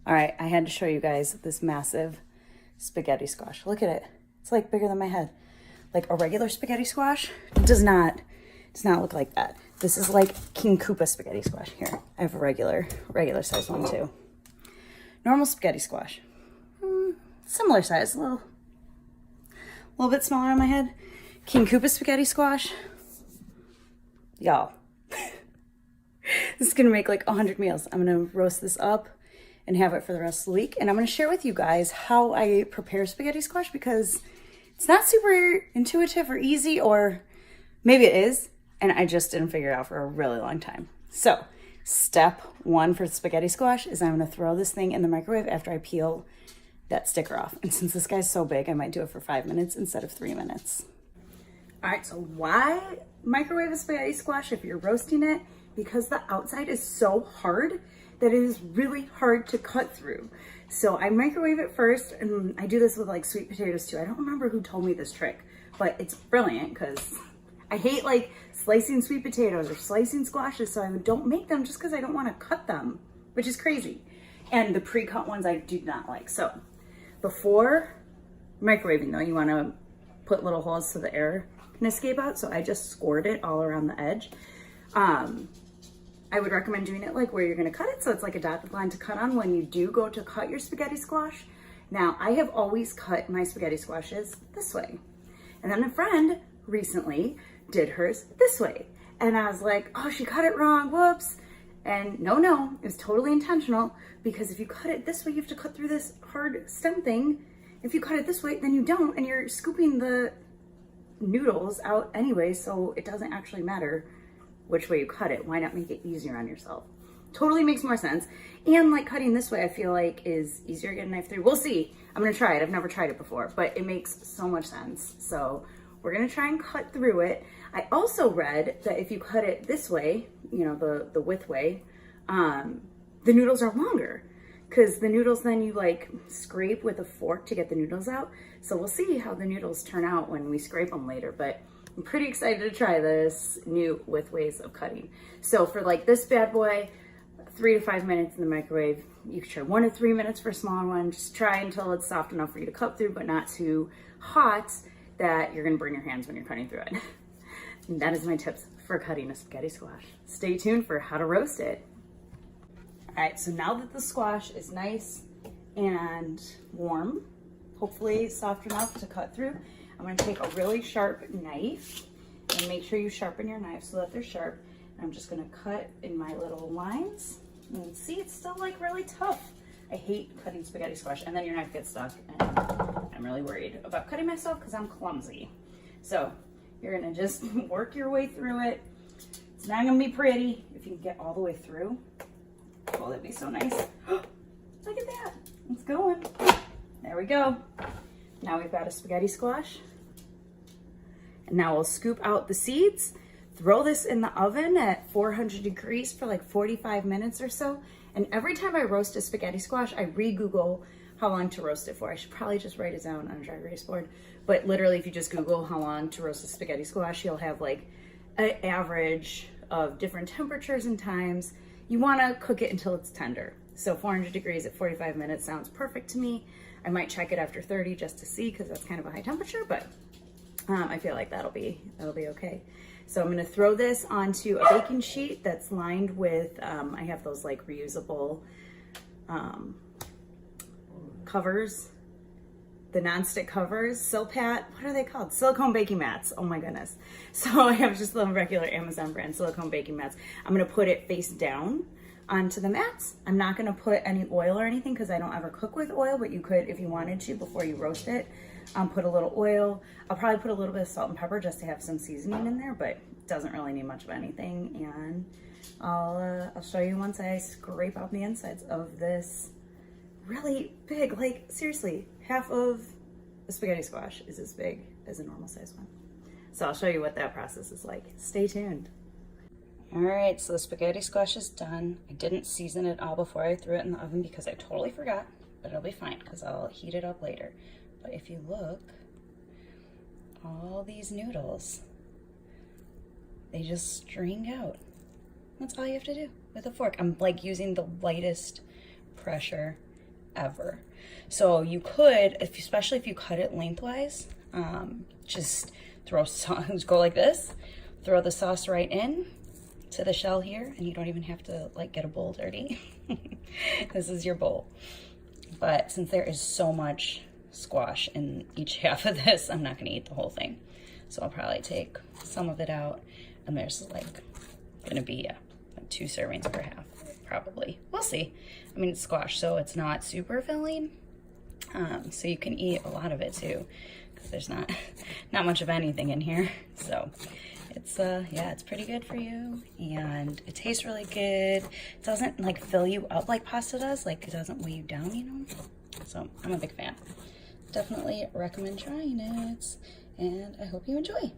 All right, I had to show you guys this massive spaghetti squash. Look at it. It's like bigger than my head. Like a regular spaghetti squash does not look like that. This is like King Koopa spaghetti squash. Here, I have a regular size one too. Normal spaghetti squash. Similar size, a little bit smaller on my head. King Koopa spaghetti squash. Y'all, this is gonna make like 100 meals. I'm gonna roast this up and have it for the rest of the week. And I'm gonna share with you guys how I prepare spaghetti squash because it's not super intuitive or easy, or maybe it is, and I just didn't figure it out for a really long time. So step one for spaghetti squash is I'm gonna throw this thing in the microwave after I peel that sticker off. And since this guy's so big, I might do it for 5 minutes instead of 3 minutes. All right, so why microwave a spaghetti squash if you're roasting it? Because the outside is so hard that it is really hard to cut through. So I microwave it first, and I do this with like sweet potatoes too. I don't remember who told me this trick, but it's brilliant because I hate like slicing sweet potatoes or slicing squashes, so I don't make them just because I don't want to cut them, which is crazy. And the pre-cut ones I do not like. So before microwaving though, you want to put little holes so the air can escape out. So I just scored it all around the edge. I would recommend doing it like where you're going to cut it, so it's like a dotted line to cut on when you do go to cut your spaghetti squash. Now, I have always cut my spaghetti squashes this way. And then a friend recently did hers this way. And I was like, oh, she cut it wrong, whoops. And no, it was totally intentional, because if you cut it this way, you have to cut through this hard stem thing. If you cut it this way, then you don't, and you're scooping the noodles out anyway, so it doesn't actually matter which way you cut it. Why not make it easier on yourself? Totally makes more sense. And like cutting this way, I feel like is easier to get a knife through. We'll see. I'm gonna try it. I've never tried it before, but it makes so much sense. So we're gonna try and cut through it. I also read that if you cut it this way, you know, the width way, the noodles are longer, because the noodles then you like scrape with a fork to get the noodles out. So we'll see how the noodles turn out when we scrape them later, but I'm pretty excited to try this new width ways of cutting. So for like this bad boy, 3 to 5 minutes in the microwave. You can try 1 to 3 minutes for a smaller one. Just try until it's soft enough for you to cut through, but not too hot that you're gonna burn your hands when you're cutting through it. And that is my tips for cutting a spaghetti squash. Stay tuned for how to roast it. All right, so now that the squash is nice and warm, hopefully soft enough to cut through, I'm gonna take a really sharp knife, and make sure you sharpen your knife so that they're sharp. And I'm just gonna cut in my little lines. And see, it's still like really tough. I hate cutting spaghetti squash, and then your knife gets stuck, and I'm really worried about cutting myself because I'm clumsy. So you're gonna just work your way through it. It's not gonna be pretty. If you can get all the way through, oh, that'd be so nice. Look at that, it's going. There we go. Now we've got a spaghetti squash. And now we'll scoop out the seeds, throw this in the oven at 400 degrees for like 45 minutes or so. And every time I roast a spaghetti squash, I re-Google how long to roast it for. I should probably just write it down on a dry erase board. But literally, if you just Google how long to roast a spaghetti squash, you'll have like an average of different temperatures and times. You wanna cook it until it's tender. So 400 degrees at 45 minutes sounds perfect to me. I might check it after 30 just to see, because that's kind of a high temperature, but I feel like that'll be okay. So I'm gonna throw this onto a baking sheet that's lined with, I have those like reusable covers, the nonstick covers, Silpat, what are they called? Silicone baking mats, oh my goodness. So I have just the regular Amazon brand silicone baking mats. I'm gonna put it face down onto the mats. I'm not gonna put any oil or anything because I don't ever cook with oil, but you could, if you wanted to, before you roast it, put a little oil. I'll probably put a little bit of salt and pepper just to have some seasoning in there, but it doesn't really need much of anything. And I'll show you once I scrape out the insides of this really big, like seriously, half of a spaghetti squash is as big as a normal size one. So I'll show you what that process is like. Stay tuned. All right, so the spaghetti squash is done. I didn't season it all before I threw it in the oven because I totally forgot, but it'll be fine because I'll heat it up later. But if you look, all these noodles, they just string out. That's all you have to do with a fork. I'm like using the lightest pressure ever. So you could, especially if you cut it lengthwise, just throw sauce, go like this, throw the sauce right in to the shell here, and you don't even have to like get a bowl dirty. This is your bowl. But since there is so much squash in each half of this, I'm not gonna eat the whole thing. So I'll probably take some of it out, and there's like gonna be like 2 servings per half, probably. We'll see. I mean, it's squash, so it's not super filling. So you can eat a lot of it too, because there's not much of anything in here. So it's yeah, it's pretty good for you, and it tastes really good. It doesn't like fill you up like pasta does, like it doesn't weigh you down, you know? So I'm a big fan. Definitely recommend trying it, and I hope you enjoy.